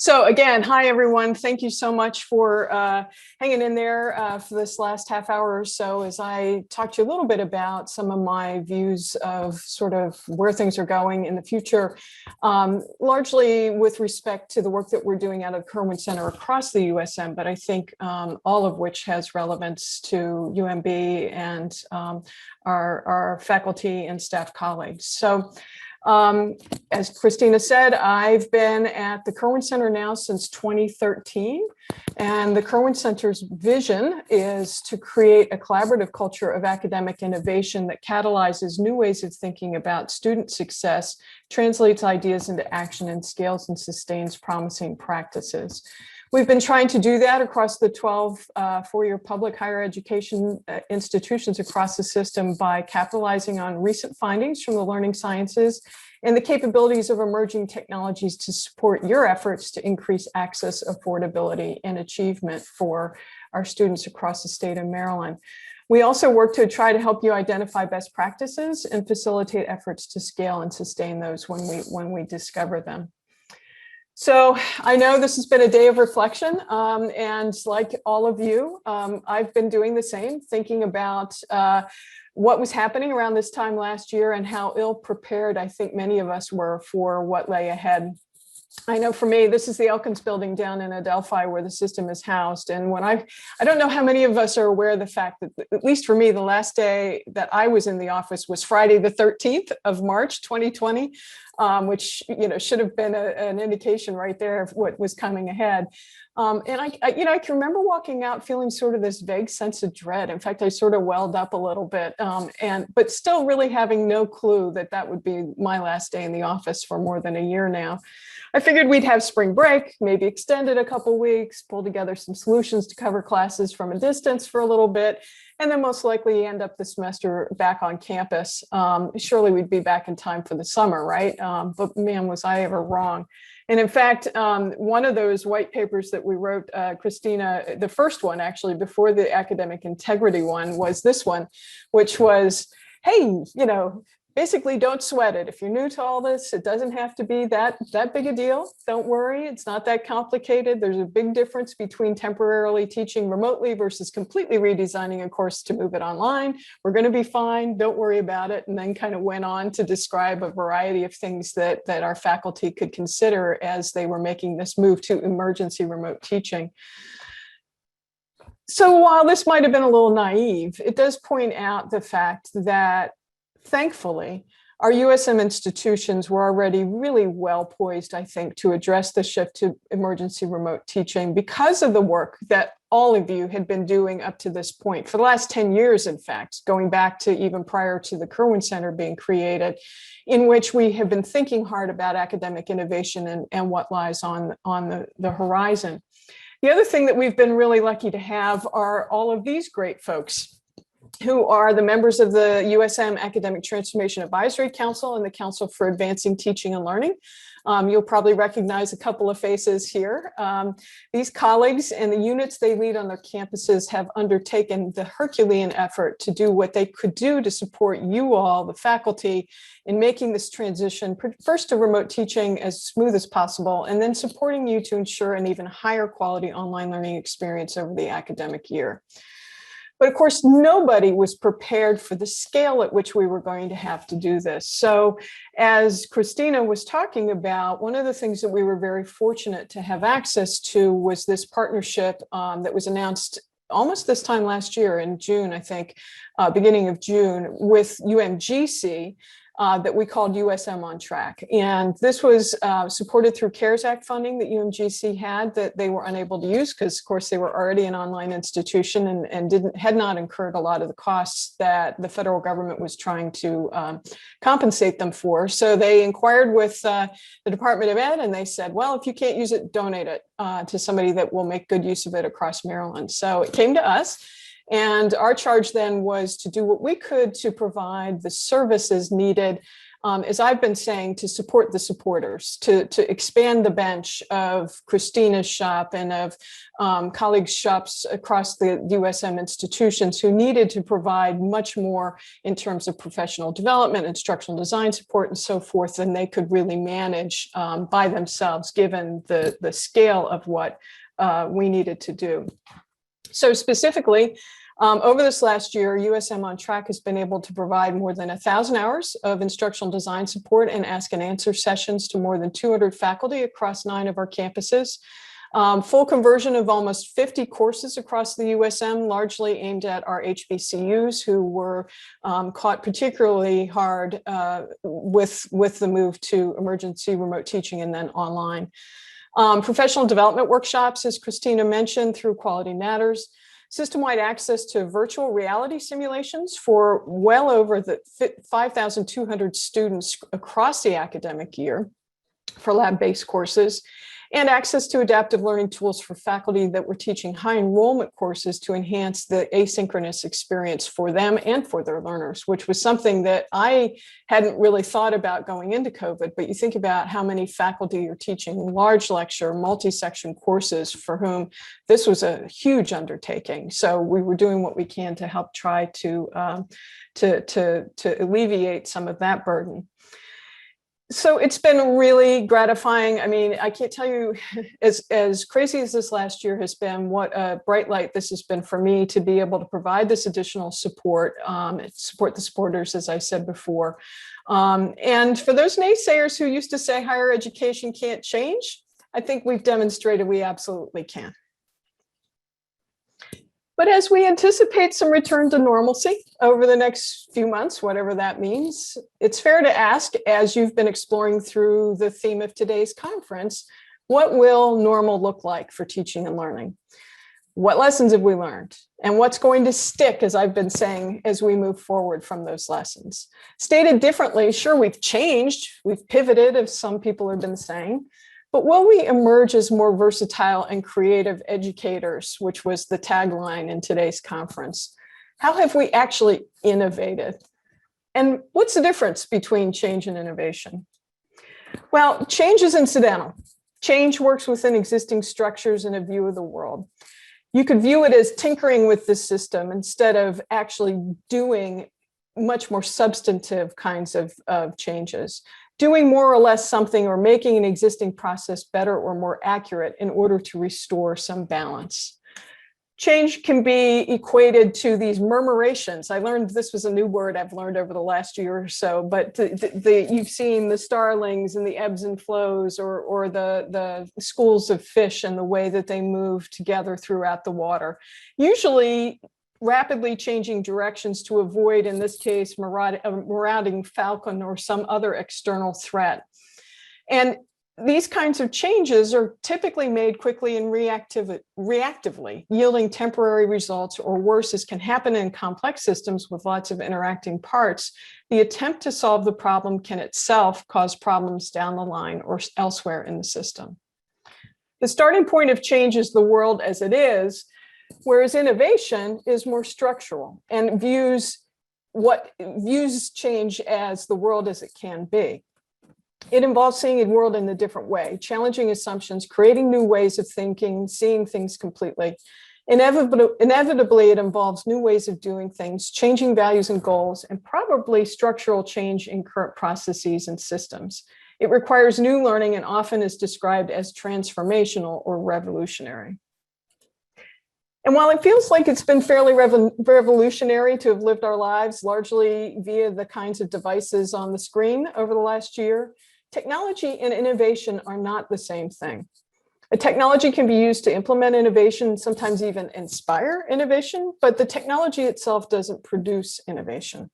So again, hi everyone. Thank you so much for hanging in there for this last half hour or so as I talk to you a little bit about some of my views of sort of where things are going in the future, largely with respect to the work that we're doing out of the Kirwan Center across the USM, but I think all of which has relevance to UMB and our faculty and staff colleagues. So as Christina said, I've been at the Kirwan Center now since 2013, and the Kirwan Center's vision is to create a collaborative culture of academic innovation that catalyzes new ways of thinking about student success, translates ideas into action, and scales and sustains promising practices. We've been trying to do that across the 12 four-year public higher education institutions across the system by capitalizing on recent findings from the learning sciences and the capabilities of emerging technologies to support your efforts to increase access, affordability, and achievement for our students across the state of Maryland. We also work to try to help you identify best practices and facilitate efforts to scale and sustain those when we discover them. So I know this has been a day of reflection, and like all of you, I've been doing the same, thinking about what was happening around this time last year and how ill prepared I think many of us were for what lay ahead. I know for me, this is the Elkins building down in Adelphi where the system is housed. And when I don't know how many of us are aware of the fact that, at least for me, the last day that I was in the office was Friday, the 13th of March, 2020, which, should have been an indication right there of what was coming ahead. And I can remember walking out feeling sort of this vague sense of dread. In fact, I sort of welled up a little bit, but still really having no clue that that would be my last day in the office for more than a year now. I figured we'd have spring break, maybe extend it a couple weeks, pull together some solutions to cover classes from a distance for a little bit, and then most likely end up the semester back on campus. Surely we'd be back in time for the summer, right? But man, was I ever wrong. And in fact, one of those white papers that we wrote, Christina, the first one actually before the academic integrity one was this one, which was, hey, basically don't sweat it. If you're new to all this, it doesn't have to be that big a deal. Don't worry, it's not that complicated. There's a big difference between temporarily teaching remotely versus completely redesigning a course to move it online. We're going to be fine, don't worry about it. And then kind of went on to describe a variety of things that our faculty could consider as they were making this move to emergency remote teaching. So while this might have been a little naive, it does point out the fact that thankfully, our USM institutions were already really well poised, I think, to address the shift to emergency remote teaching because of the work that all of you had been doing up to this point for the last 10 years, in fact, going back to even prior to the Kirwan Center being created, in which we have been thinking hard about academic innovation and what lies on the horizon. The other thing that we've been really lucky to have are all of these great folks who are the members of the USM Academic Transformation Advisory Council and the Council for Advancing Teaching and Learning. You'll probably recognize a couple of faces here. These colleagues and the units they lead on their campuses have undertaken the Herculean effort to do what they could do to support you all, the faculty, in making this transition, first to remote teaching as smooth as possible, and then supporting you to ensure an even higher quality online learning experience over the academic year. But of course, nobody was prepared for the scale at which we were going to have to do this. So as Christina was talking about, one of the things that we were very fortunate to have access to was this partnership that was announced almost this time last year in June, I think, beginning of June, with UMGC. That we called USM On Track. And this was supported through CARES Act funding that UMGC had that they were unable to use because, of course, they were already an online institution and had not incurred a lot of the costs that the federal government was trying to compensate them for. So they inquired with the Department of Ed and they said, well, if you can't use it, donate it to somebody that will make good use of it across Maryland. So it came to us. And our charge then was to do what we could to provide the services needed as I've been saying, to support the supporters, to expand the bench of Christina's shop and of colleagues' shops across the USM institutions who needed to provide much more in terms of professional development, instructional design support, and so forth than they could really manage by themselves, given the scale of what we needed to do. So specifically, over this last year, USM On Track has been able to provide more than 1,000 hours of instructional design support and ask and answer sessions to more than 200 faculty across 9 of our campuses. Full conversion of almost 50 courses across the USM, largely aimed at our HBCUs who were caught particularly hard with the move to emergency remote teaching and then online. Professional development workshops, as Christina mentioned, through Quality Matters. System-wide access to virtual reality simulations for well over the 5,200 students across the academic year for lab-based courses, and access to adaptive learning tools for faculty that were teaching high enrollment courses to enhance the asynchronous experience for them and for their learners, which was something that I hadn't really thought about going into COVID, but you think about how many faculty are teaching large lecture, multi-section courses for whom this was a huge undertaking. So we were doing what we can to help try to alleviate some of that burden. So it's been really gratifying. I mean, I can't tell you, as crazy as this last year has been, what a bright light this has been for me to be able to provide this additional support, support the supporters, as I said before. And for those naysayers who used to say higher education can't change, I think we've demonstrated we absolutely can. But as we anticipate some return to normalcy over the next few months, whatever that means, it's fair to ask, as you've been exploring through the theme of today's conference, what will normal look like for teaching and learning? What lessons have we learned? And what's going to stick, as I've been saying, as we move forward from those lessons? Stated differently, sure, we've changed, we've pivoted, as some people have been saying, but will we emerge as more versatile and creative educators, which was the tagline in today's conference? How have we actually innovated? And what's the difference between change and innovation? Well, change is incidental. Change works within existing structures and a view of the world. You could view it as tinkering with the system instead of actually doing much more substantive kinds of changes. Doing more or less something or making an existing process better or more accurate in order to restore some balance. Change can be equated to these murmurations. I learned this was a new word I've learned over the last year or so, but you've seen the starlings and the ebbs and flows, or the schools of fish and the way that they move together throughout the water. Usually rapidly changing directions to avoid, in this case, a marauding falcon or some other external threat. And these kinds of changes are typically made quickly and reactively, yielding temporary results, or worse, as can happen in complex systems with lots of interacting parts. The attempt to solve the problem can itself cause problems down the line or elsewhere in the system. The starting point of change is the world as it is, whereas innovation is more structural and views change as the world as it can be. It involves seeing a world in a different way, challenging assumptions, creating new ways of thinking, seeing things completely. Inevitably, it involves new ways of doing things, changing values and goals, and probably structural change in current processes and systems. It requires new learning and often is described as transformational or revolutionary. And while it feels like it's been fairly revolutionary to have lived our lives largely via the kinds of devices on the screen over the last year, technology and innovation are not the same thing. A technology can be used to implement innovation, sometimes even inspire innovation, but the technology itself doesn't produce innovation.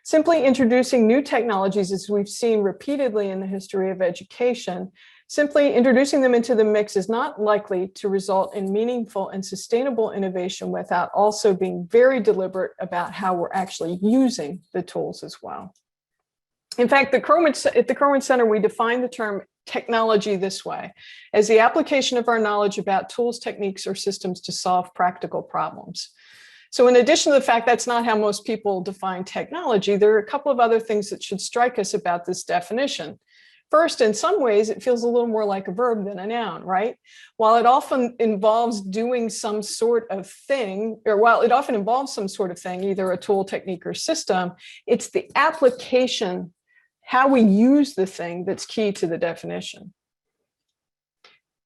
Simply introducing new technologies, as we've seen repeatedly in the history of education, simply introducing them into the mix is not likely to result in meaningful and sustainable innovation without also being very deliberate about how we're actually using the tools as well. In fact, at the Kirwan Center, we define the term technology this way: as the application of our knowledge about tools, techniques, or systems to solve practical problems. So in addition to the fact that's not how most people define technology, there are a couple of other things that should strike us about this definition. First, in some ways, it feels a little more like a verb than a noun, right? While it often involves doing some sort of thing, or while it often involves some sort of thing, either a tool, technique, or system, it's the application, how we use the thing, that's key to the definition.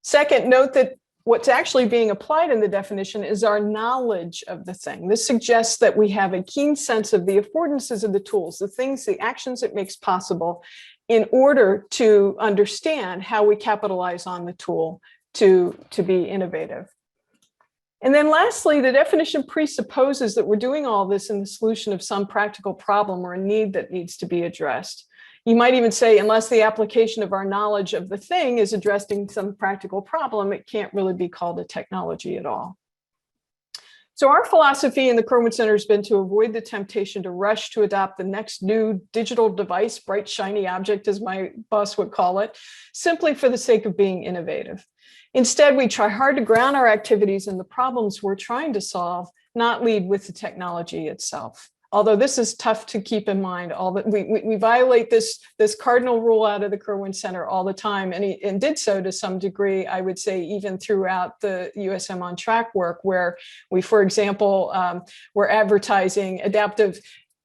Second, note that what's actually being applied in the definition is our knowledge of the thing. This suggests that we have a keen sense of the affordances of the tools, the things, the actions it makes possible, in order to understand how we capitalize on the tool to be innovative. And then lastly, the definition presupposes that we're doing all this in the solution of some practical problem or a need that needs to be addressed. You might even say, unless the application of our knowledge of the thing is addressing some practical problem, it can't really be called a technology at all. So our philosophy in the Kirwan Center has been to avoid the temptation to rush to adopt the next new digital device, bright, shiny object, as my boss would call it, simply for the sake of being innovative. Instead, we try hard to ground our activities in the problems we're trying to solve, not lead with the technology itself. Although this is tough to keep in mind, all that we violate this cardinal rule out of the Kirwan Center all the time, and did so to some degree, I would say, even throughout the USM on Track work, where we, for example, were advertising adaptive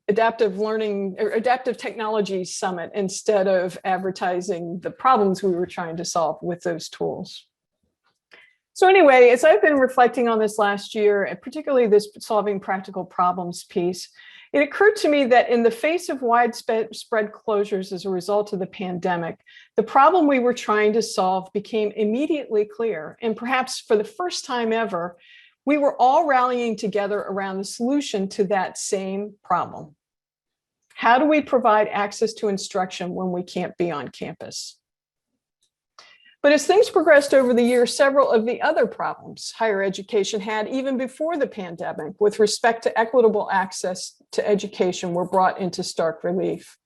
learning or adaptive technology summit instead of advertising the problems we were trying to solve with those tools. So anyway, as I've been reflecting on this last year, and particularly this solving practical problems piece, it occurred to me that in the face of widespread closures as a result of the pandemic, the problem we were trying to solve became immediately clear. And perhaps for the first time ever, we were all rallying together around the solution to that same problem. How do we provide access to instruction when we can't be on campus? But as things progressed over the years, several of the other problems higher education had even before the pandemic with respect to equitable access to education were brought into stark relief.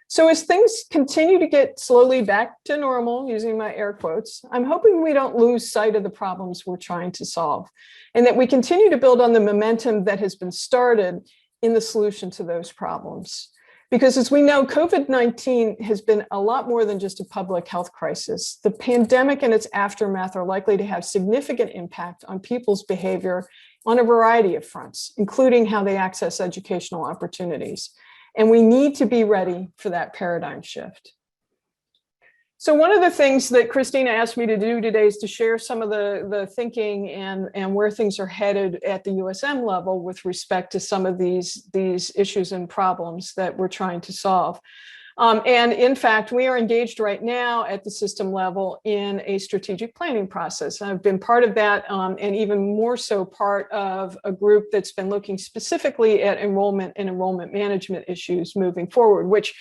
So as things continue to get slowly back to normal, using my air quotes, I'm hoping we don't lose sight of the problems we're trying to solve, and that we continue to build on the momentum that has been started in the solution to those problems. Because as we know, COVID-19 has been a lot more than just a public health crisis. The pandemic and its aftermath are likely to have significant impact on people's behavior on a variety of fronts, including how they access educational opportunities. And we need to be ready for that paradigm shift. So one of the things that Christina asked me to do today is to share some of the thinking and where things are headed at the USM level with respect to some of these issues and problems that we're trying to solve. And in fact, we are engaged right now at the system level in a strategic planning process. I've been part of that, and even more so part of a group that's been looking specifically at enrollment and enrollment management issues moving forward, which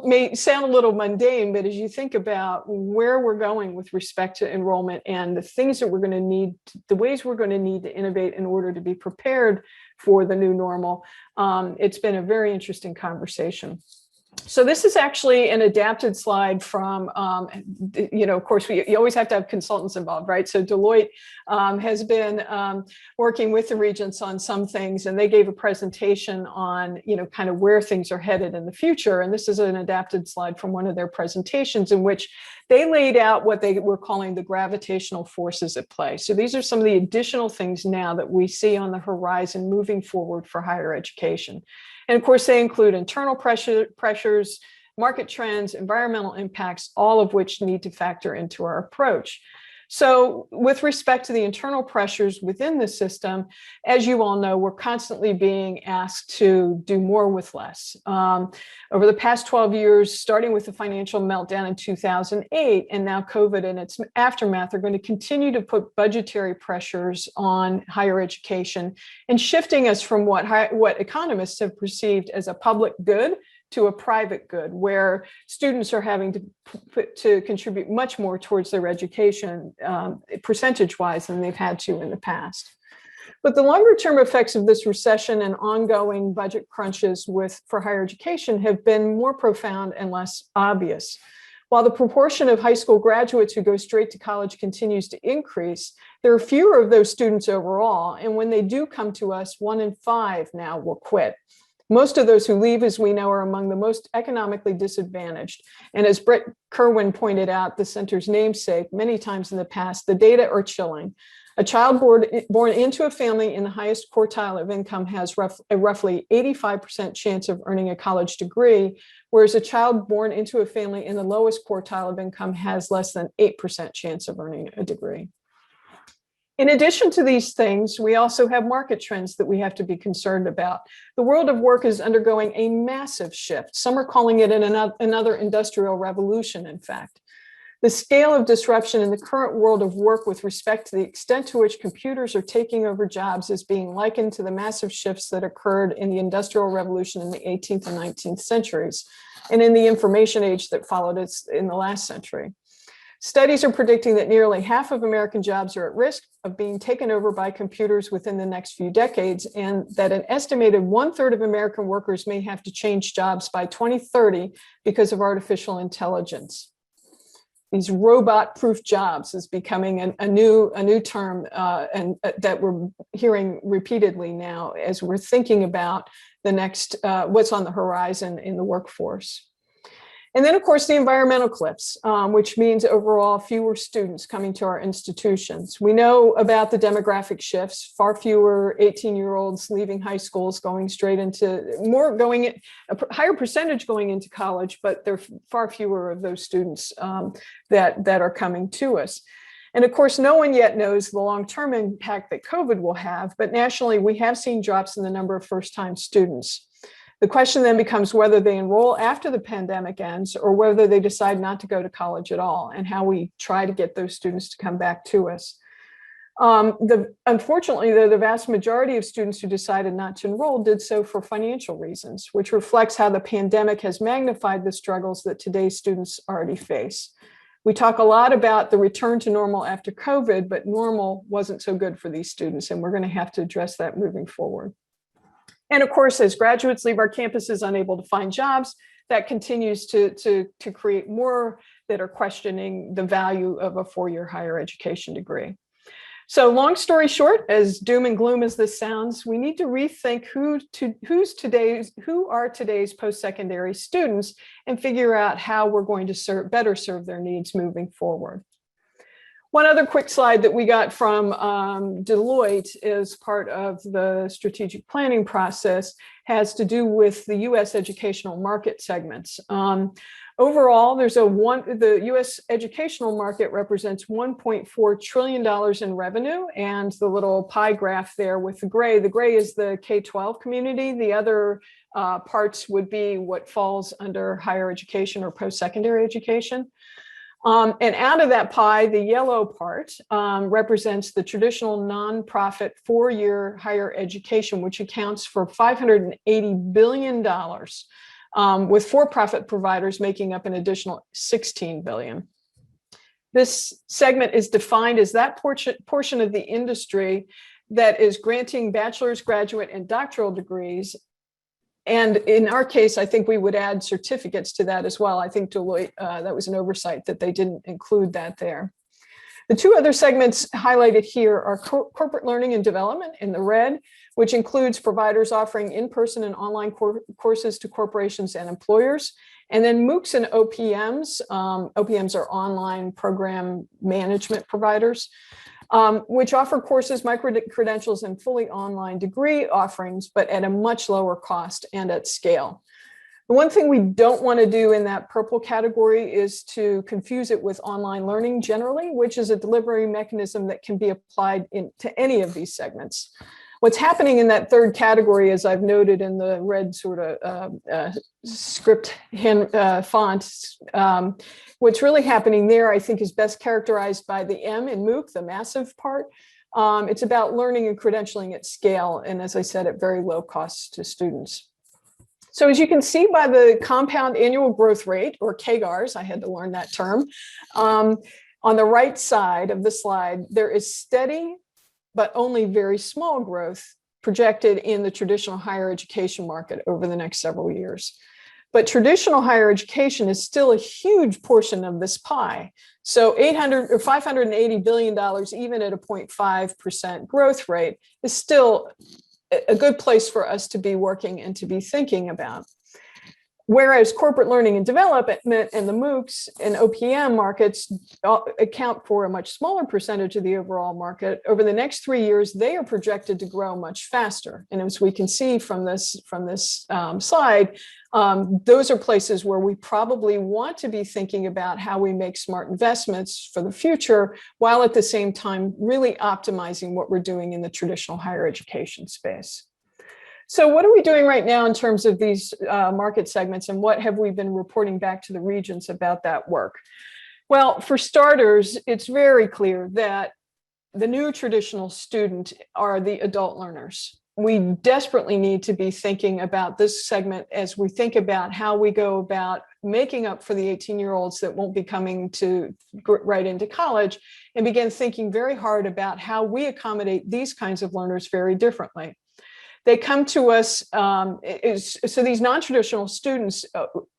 may sound a little mundane, but as you think about where we're going with respect to enrollment and the things that we're going to need, the ways we're going to need to innovate in order to be prepared for the new normal, it's been a very interesting conversation. So this is actually an adapted slide from, of course, you always have to have consultants involved, right? So Deloitte has been working with the regents on some things, and they gave a presentation on, kind of where things are headed in the future. And this is an adapted slide from one of their presentations in which they laid out what they were calling the gravitational forces at play. So these are some of the additional things now that we see on the horizon moving forward for higher education. And of course, they include internal pressures, market trends, environmental impacts, all of which need to factor into our approach. So with respect to the internal pressures within the system, as you all know, we're constantly being asked to do more with less. Over the past 12 years, starting with the financial meltdown in 2008, and now COVID and its aftermath are going to continue to put budgetary pressures on higher education and shifting us from what economists have perceived as a public good to a private good, where students are having to contribute much more towards their education percentage-wise than they've had to in the past. But the longer-term effects of this recession and ongoing budget crunches for higher education have been more profound and less obvious. While the proportion of high school graduates who go straight to college continues to increase, there are fewer of those students overall. And when they do come to us, 1 in 5 now will quit. Most of those who leave, as we know, are among the most economically disadvantaged. And as Brett Kirwan pointed out, the center's namesake, many times in the past, the data are chilling. A child born into a family in the highest quartile of income has a roughly 85% chance of earning a college degree, whereas a child born into a family in the lowest quartile of income has less than 8% chance of earning a degree. In addition to these things, we also have market trends that we have to be concerned about. The world of work is undergoing a massive shift. Some are calling it another industrial revolution, in fact. The scale of disruption in the current world of work with respect to the extent to which computers are taking over jobs is being likened to the massive shifts that occurred in the Industrial Revolution in the 18th and 19th centuries, and in the information age that followed it in the last century. Studies are predicting that nearly half of American jobs are at risk of being taken over by computers within the next few decades, and that an estimated 1/3 of American workers may have to change jobs by 2030 because of artificial intelligence. These robot-proof jobs is becoming a new term that we're hearing repeatedly now as we're thinking about the next, what's on the horizon in the workforce. And then, of course, the environmental cliffs, which means overall fewer students coming to our institutions. We know about the demographic shifts, far fewer 18-year-olds leaving high schools, going straight into a higher percentage going into college, but there are far fewer of those students that are coming to us. And of course, no one yet knows the long-term impact that COVID will have, but nationally, we have seen drops in the number of first-time students. The question then becomes whether they enroll after the pandemic ends or whether they decide not to go to college at all, and how we try to get those students to come back to us. Unfortunately, though, the vast majority of students who decided not to enroll did so for financial reasons, which reflects how the pandemic has magnified the struggles that today's students already face. We talk a lot about the return to normal after COVID, but normal wasn't so good for these students, and we're going to have to address that moving forward. And of course, as graduates leave our campuses unable to find jobs, that continues to create more that are questioning the value of a 4-year higher education degree. So long story short, as doom and gloom as this sounds, we need to rethink who are today's post-secondary students and figure out how we're going to better serve their needs moving forward. One other quick slide that we got from Deloitte as part of the strategic planning process has to do with the U.S. educational market segments. Overall, the U.S. educational market represents $1.4 trillion in revenue, and the little pie graph there with the gray is the K-12 community. The other parts would be what falls under higher education or post-secondary education. And out of that pie, the yellow part represents the traditional nonprofit 4-year higher education, which accounts for $580 billion, with for-profit providers making up an additional $16 billion. This segment is defined as that portion of the industry that is granting bachelor's, graduate, and doctoral degrees. And in our case, I think we would add certificates to that as well. I think Deloitte, that was an oversight that they didn't include that there. The two other segments highlighted here are corporate learning and development in the red, which includes providers offering in-person and online courses to corporations and employers. And then MOOCs and OPMs. OPMs are online program management providers, which offer courses, micro-credentials, and fully online degree offerings, but at a much lower cost and at scale. The one thing we don't want to do in that purple category is to confuse it with online learning generally, which is a delivery mechanism that can be applied to any of these segments. What's happening in that third category, as I've noted in the red sort of script font, what's really happening there, I think, is best characterized by the M in MOOC, the massive part. It's about learning and credentialing at scale, and as I said, at very low costs to students. So as you can see by the compound annual growth rate, or CAGRs, I had to learn that term, on the right side of the slide, there is steady but only very small growth projected in the traditional higher education market over the next several years. But traditional higher education is still a huge portion of this pie. So $580 billion, even at a 0.5% growth rate, is still a good place for us to be working and to be thinking about. Whereas corporate learning and development and the MOOCs and OPM markets account for a much smaller percentage of the overall market, over the next 3 years, they are projected to grow much faster. And as we can see from this slide, those are places where we probably want to be thinking about how we make smart investments for the future, while at the same time really optimizing what we're doing in the traditional higher education space. So what are we doing right now in terms of these market segments, and what have we been reporting back to the regions about that work? Well, for starters, it's very clear that the new traditional student are the adult learners. We desperately need to be thinking about this segment as we think about how we go about making up for the 18-year-olds that won't be coming right into college, and begin thinking very hard about how we accommodate these kinds of learners very differently. They come to us, so these non-traditional students,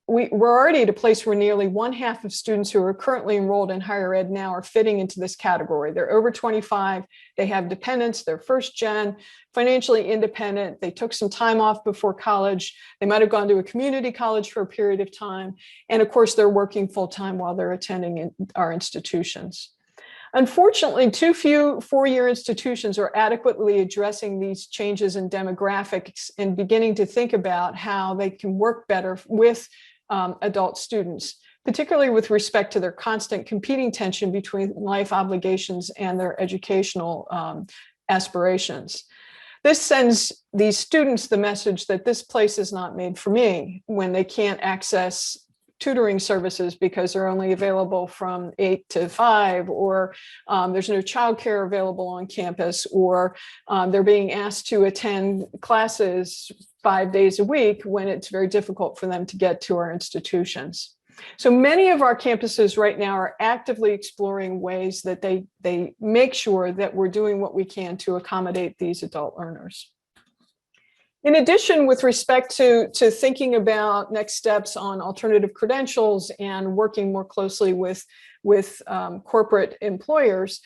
we're already at a place where nearly 1/2 of students who are currently enrolled in higher ed now are fitting into this category. They're over 25, they have dependents, they're first gen, financially independent, they took some time off before college, they might have gone to a community college for a period of time, and of course they're working full-time while they're attending our institutions. Unfortunately, too few four-year institutions are adequately addressing these changes in demographics and beginning to think about how they can work better with adult students, particularly with respect to their constant competing tension between life obligations and their educational aspirations. This sends these students the message that this place is not made for me when they can't access tutoring services because they're only available from 8 to 5, or there's no childcare available on campus, or they're being asked to attend classes 5 days a week when it's very difficult for them to get to our institutions. So many of our campuses right now are actively exploring ways that they make sure that we're doing what we can to accommodate these adult learners. In addition, with respect to thinking about next steps on alternative credentials and working more closely with corporate employers,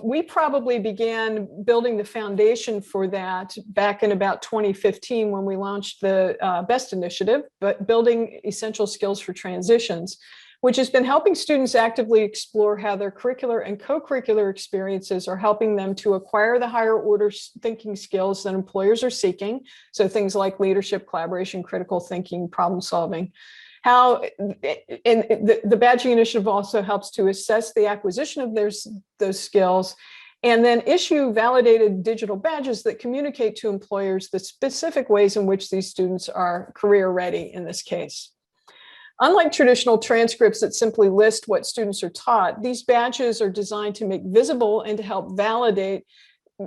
we probably began building the foundation for that back in about 2015 when we launched the BEST initiative, but building essential skills for transitions, which has been helping students actively explore how their curricular and co-curricular experiences are helping them to acquire the higher order thinking skills that employers are seeking. So things like leadership, collaboration, critical thinking, problem solving. And the badging initiative also helps to assess the acquisition of those skills, and then issue validated digital badges that communicate to employers the specific ways in which these students are career ready in this case. Unlike traditional transcripts that simply list what students are taught, these badges are designed to make visible and to help validate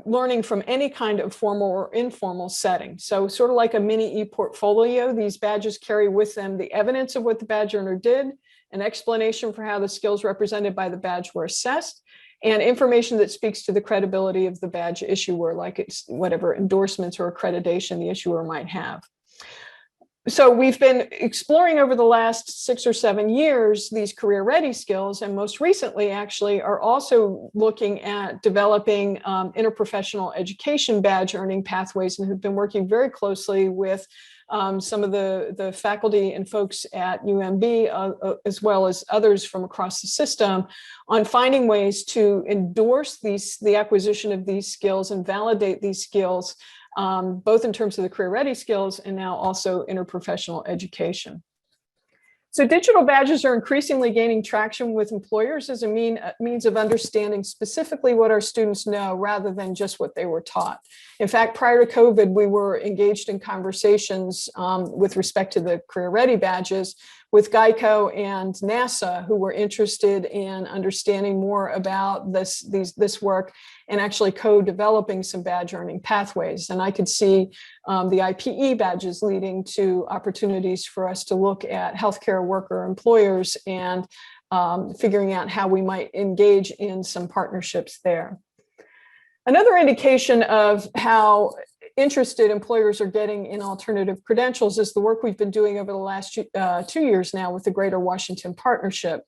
learning from any kind of formal or informal setting. So sort of like a mini e-portfolio, these badges carry with them the evidence of what the badge earner did, an explanation for how the skills represented by the badge were assessed, and information that speaks to the credibility of the badge issuer, like it's whatever endorsements or accreditation the issuer might have. So we've been exploring over the last 6 or 7 years these career ready skills, and most recently actually are also looking at developing interprofessional education badge earning pathways, and have been working very closely with some of the faculty and folks at UMB, as well as others from across the system, on finding ways to endorse the acquisition of these skills and validate these skills, both in terms of the career ready skills and now also interprofessional education. So digital badges are increasingly gaining traction with employers as a means of understanding specifically what our students know rather than just what they were taught. In fact, prior to COVID, we were engaged in conversations with respect to the career ready badges with Geico and NASA, who were interested in understanding more about this work and actually co-developing some badge earning pathways. And I could see the IPE badges leading to opportunities for us to look at healthcare worker employers and figuring out how we might engage in some partnerships there. Another indication of how interested employers are getting in alternative credentials is the work we've been doing over the last 2 years now with the Greater Washington Partnership.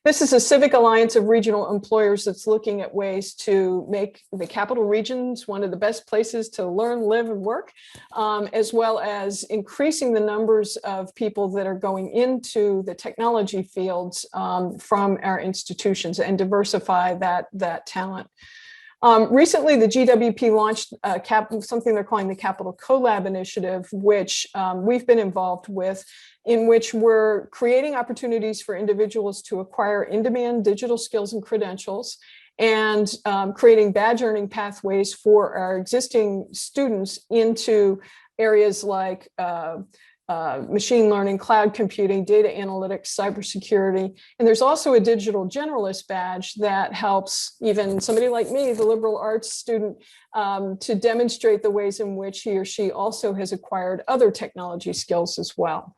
This is a civic alliance of regional employers that's looking at ways to make the capital regions one of the best places to learn, live, and work, as well as increasing the numbers of people that are going into the technology fields from our institutions and diversify that talent. Recently, the GWP launched something they're calling the Capital CoLab Initiative, which we've been involved with, in which we're creating opportunities for individuals to acquire in-demand digital skills and credentials, and creating badge earning pathways for our existing students into areas like machine learning, cloud computing, data analytics, cybersecurity. And there's also a digital generalist badge that helps even somebody like me, the liberal arts student, to demonstrate the ways in which he or she also has acquired other technology skills as well.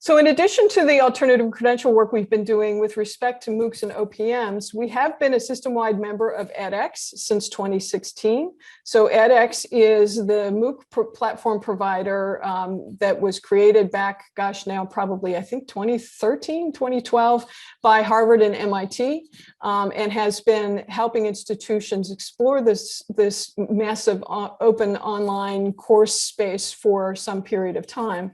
So in addition to the alternative credential work we've been doing with respect to MOOCs and OPMs, we have been a system-wide member of edX since 2016. So edX is the MOOC platform provider that was created back, gosh, now probably, I think 2013, 2012 by Harvard and MIT, and has been helping institutions explore this massive open online course space for some period of time.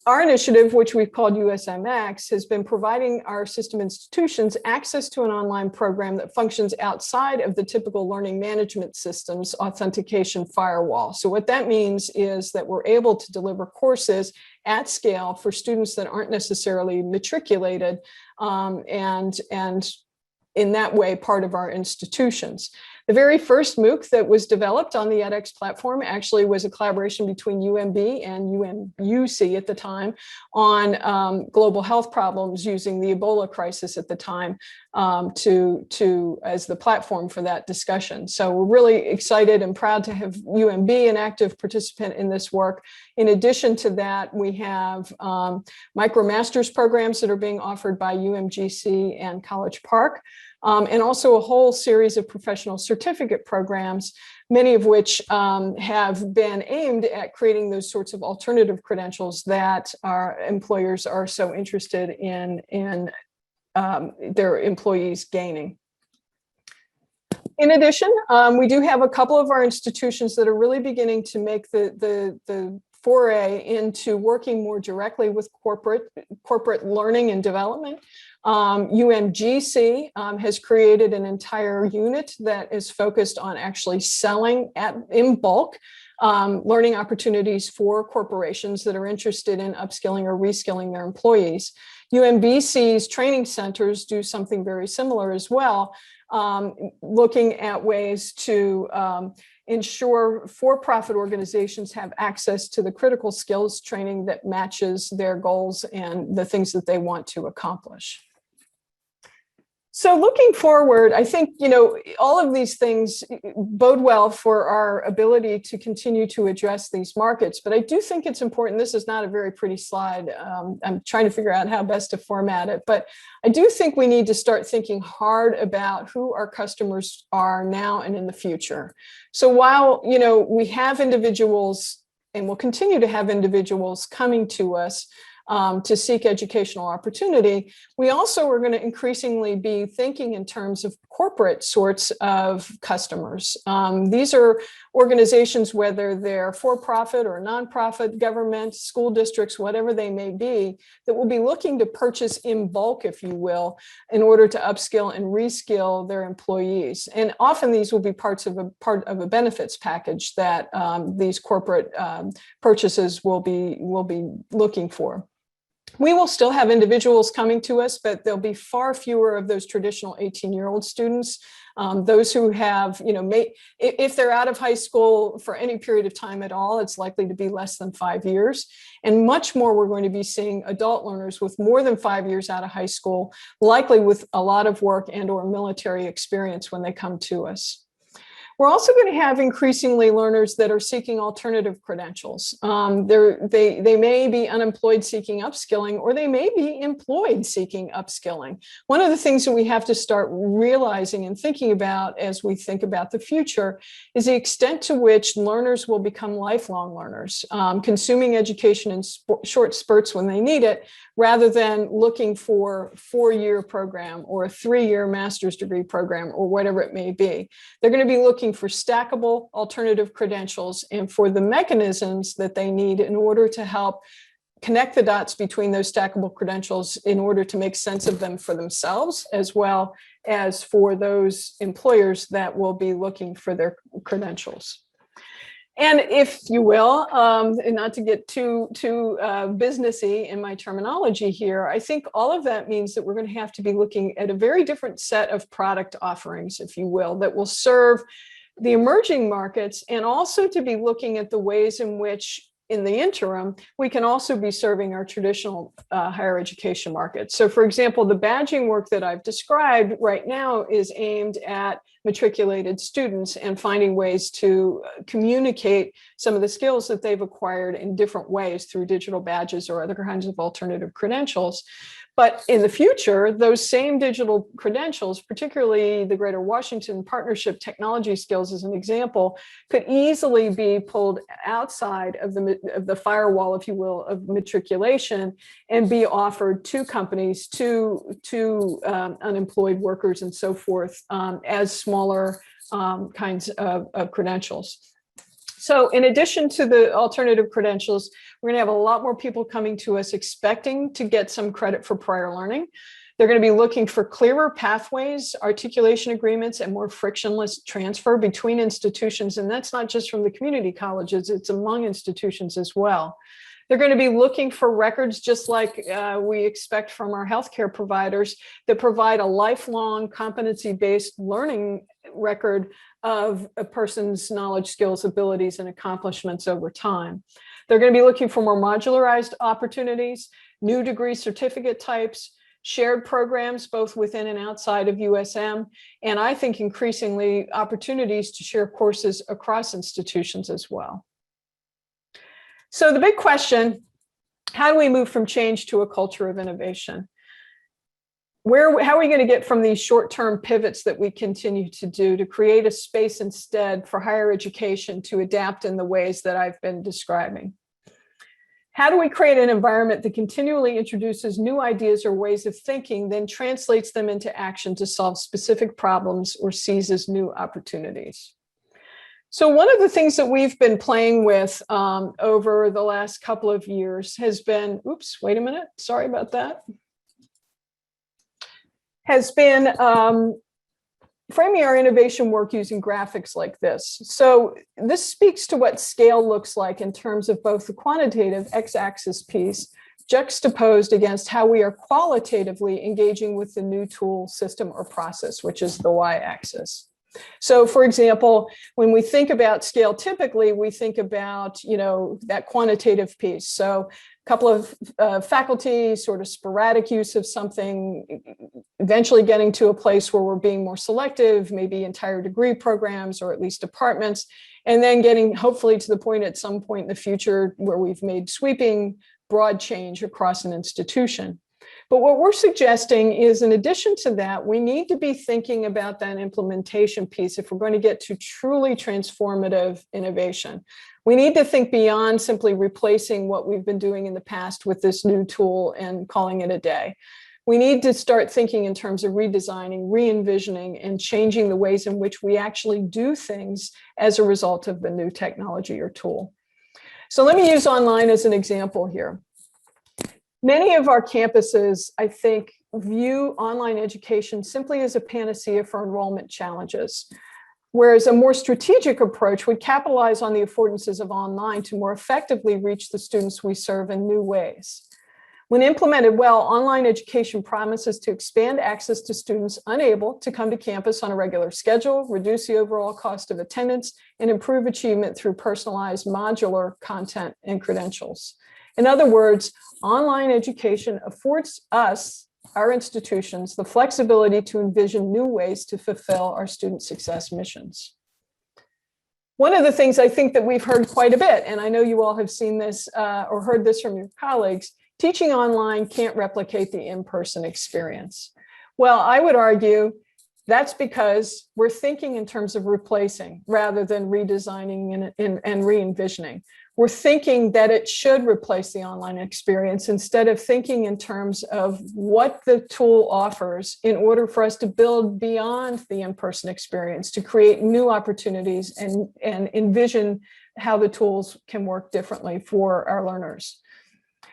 Our initiative, which we've called USMX, has been providing our system institutions access to an online program that functions outside of the typical learning management system's authentication firewall. So what that means is that we're able to deliver courses at scale for students that aren't necessarily matriculated, and in that way, part of our institutions. The very first MOOC that was developed on the edX platform actually was a collaboration between UMB and UC at the time on global health problems, using the Ebola crisis at the time as the platform for that discussion. So we're really excited and proud to have UMB an active participant in this work. In addition to that, we have MicroMasters programs that are being offered by UMGC and College Park. And also a whole series of professional certificate programs, many of which have been aimed at creating those sorts of alternative credentials that our employers are so interested in their employees gaining. In addition, we do have a couple of our institutions that are really beginning to make the foray into working more directly with corporate learning and development. UMGC has created an entire unit that is focused on actually selling in bulk learning opportunities for corporations that are interested in upskilling or reskilling their employees. UMBC's training centers do something very similar as well, looking at ways to ensure for-profit organizations have access to the critical skills training that matches their goals and the things that they want to accomplish. So looking forward, I think, all of these things bode well for our ability to continue to address these markets. But I do think it's important. This is not a very pretty slide. I'm trying to figure out how best to format it. But I do think we need to start thinking hard about who our customers are now and in the future. So while, we have individuals and will continue to have individuals coming to us to seek educational opportunity, we also are going to increasingly be thinking in terms of corporate sorts of customers. These are organizations, whether they're for-profit or nonprofit, government, school districts, whatever they may be, that will be looking to purchase in bulk, if you will, in order to upskill and reskill their employees. And often these will be part of a benefits package that these corporate purchases will be looking for. We will still have individuals coming to us, but there'll be far fewer of those traditional 18-year-old students. Those who have, if they're out of high school for any period of time at all, it's likely to be less than 5 years. And much more, we're going to be seeing adult learners with more than 5 years out of high school, likely with a lot of work and or military experience when they come to us. We're also going to have increasingly learners that are seeking alternative credentials. They may be unemployed seeking upskilling, or they may be employed seeking upskilling. One of the things that we have to start realizing and thinking about as we think about the future is the extent to which learners will become lifelong learners, consuming education in short spurts when they need it, rather than looking for a 4-year program or a 3-year master's degree program or whatever it may be. They're going to be looking for stackable alternative credentials and for the mechanisms that they need in order to help connect the dots between those stackable credentials in order to make sense of them for themselves, as well as for those employers that will be looking for their credentials. And if you will, and not to get too businessy in my terminology here, I think all of that means that we're going to have to be looking at a very different set of product offerings, if you will, that will serve the emerging markets, and also to be looking at the ways in which, in the interim, we can also be serving our traditional higher education market. So, for example, the badging work that I've described right now is aimed at matriculated students and finding ways to communicate some of the skills that they've acquired in different ways through digital badges or other kinds of alternative credentials. But in the future, those same digital credentials, particularly the Greater Washington Partnership technology skills as an example, could easily be pulled outside of the firewall, if you will, of matriculation and be offered to companies, to unemployed workers and so forth, as smaller kinds of credentials. So in addition to the alternative credentials, we're going to have a lot more people coming to us expecting to get some credit for prior learning. They're going to be looking for clearer pathways, articulation agreements, and more frictionless transfer between institutions. And that's not just from the community colleges, it's among institutions as well. They're going to be looking for records, just like we expect from our healthcare providers, that provide a lifelong competency-based learning record of a person's knowledge, skills, abilities, and accomplishments over time. They're going to be looking for more modularized opportunities, new degree certificate types, shared programs, both within and outside of USM, and I think increasingly opportunities to share courses across institutions as well. So the big question, how do we move from change to a culture of innovation? How are we going to get from these short-term pivots that we continue to do to create a space instead for higher education to adapt in the ways that I've been describing? How do we create an environment that continually introduces new ideas or ways of thinking, then translates them into action to solve specific problems or seizes new opportunities? So one of the things that we've been playing with over the last couple of years has been, oops, wait a minute, sorry about that, has been framing our innovation work using graphics like this. So this speaks to what scale looks like in terms of both the quantitative x-axis piece juxtaposed against how we are qualitatively engaging with the new tool, system, or process, which is the y-axis. So, for example, when we think about scale, typically we think about, that quantitative piece. So a couple of faculty, sort of sporadic use of something, eventually getting to a place where we're being more selective, maybe entire degree programs or at least departments, and then getting hopefully to the point at some point in the future where we've made sweeping broad change across an institution. But what we're suggesting is, in addition to that, we need to be thinking about that implementation piece if we're going to get to truly transformative innovation. We need to think beyond simply replacing what we've been doing in the past with this new tool and calling it a day. We need to start thinking in terms of redesigning, re-envisioning, and changing the ways in which we actually do things as a result of the new technology or tool. So let me use online as an example here. Many of our campuses, I think, view online education simply as a panacea for enrollment challenges, whereas a more strategic approach would capitalize on the affordances of online to more effectively reach the students we serve in new ways. When implemented well, online education promises to expand access to students unable to come to campus on a regular schedule, reduce the overall cost of attendance, and improve achievement through personalized modular content and credentials. In other words, online education affords us, our institutions, the flexibility to envision new ways to fulfill our student success missions. One of the things I think that we've heard quite a bit, and I know you all have seen this or heard this from your colleagues, teaching online can't replicate the in-person experience. Well, I would argue that's because we're thinking in terms of replacing rather than redesigning and re-envisioning. We're thinking that it should replace the online experience instead of thinking in terms of what the tool offers in order for us to build beyond the in-person experience, to create new opportunities and envision how the tools can work differently for our learners.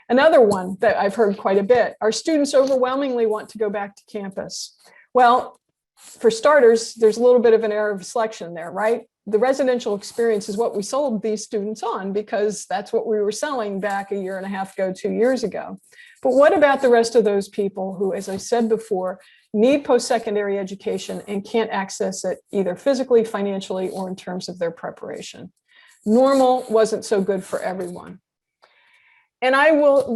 Another one that I've heard quite a bit, our students overwhelmingly want to go back to campus. Well, for starters, there's a little bit of an error of selection there, right? The residential experience is what we sold these students on because that's what we were selling back a year and a half ago, 2 years ago. But what about the rest of those people who, as I said before, need post-secondary education and can't access it either physically, financially, or in terms of their preparation? Normal wasn't so good for everyone. And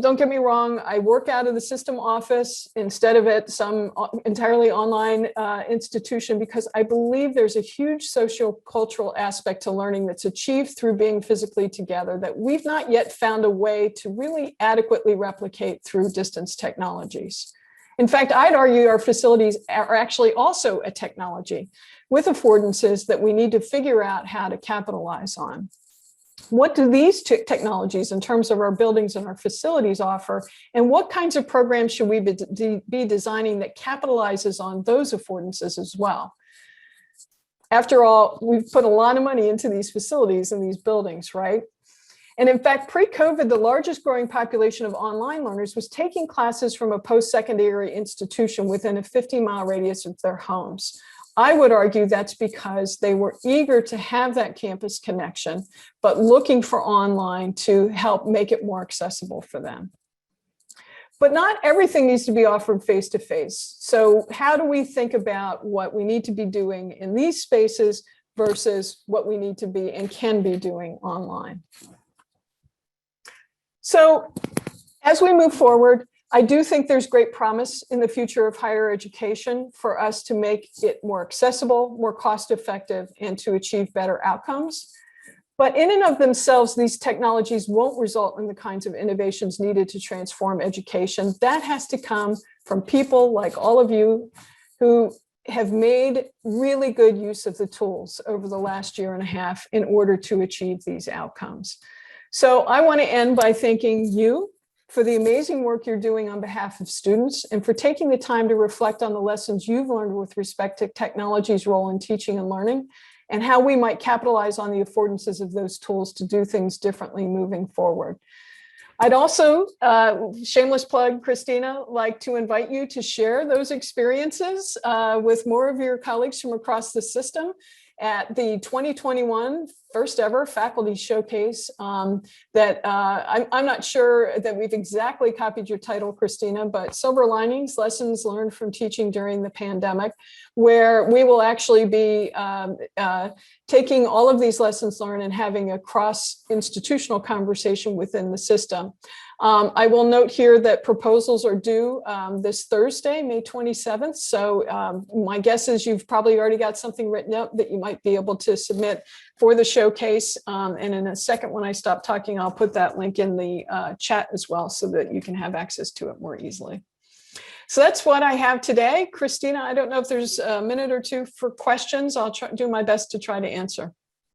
don't get me wrong, I work out of the system office instead of at some entirely online institution because I believe there's a huge socio-cultural aspect to learning that's achieved through being physically together that we've not yet found a way to really adequately replicate through distance technologies. In fact, I'd argue our facilities are actually also a technology with affordances that we need to figure out how to capitalize on. What do these technologies in terms of our buildings and our facilities offer? And what kinds of programs should we be designing that capitalizes on those affordances as well? After all, we've put a lot of money into these facilities and these buildings, right? And in fact, pre-COVID, the largest growing population of online learners was taking classes from a post-secondary institution within a 50-mile radius of their homes. I would argue that's because they were eager to have that campus connection, but looking for online to help make it more accessible for them. But not everything needs to be offered face-to-face. So how do we think about what we need to be doing in these spaces versus what we need to be and can be doing online? So as we move forward, I do think there's great promise in the future of higher education for us to make it more accessible, more cost-effective, and to achieve better outcomes. But in and of themselves, these technologies won't result in the kinds of innovations needed to transform education. That has to come from people like all of you who have made really good use of the tools over the last year and a half in order to achieve these outcomes. So I want to end by thanking you for the amazing work you're doing on behalf of students and for taking the time to reflect on the lessons you've learned with respect to technology's role in teaching and learning and how we might capitalize on the affordances of those tools to do things differently moving forward. I'd also, shameless plug, Christina, like to invite you to share those experiences with more of your colleagues from across the system at the 2021 first ever faculty showcase that I'm not sure that we've exactly copied your title, Christina, but Silver Linings, Lessons Learned from Teaching During the Pandemic, where we will actually be taking all of these lessons learned and having a cross-institutional conversation within the system. I will note here that proposals are due this Thursday, May 27th. So my guess is you've probably already got something written up that you might be able to submit for the showcase. And in a second, when I stop talking, I'll put that link in the chat as well so that you can have access to it more easily. So that's what I have today. Christina, I don't know if there's a minute or two for questions. I'll do my best to try to answer.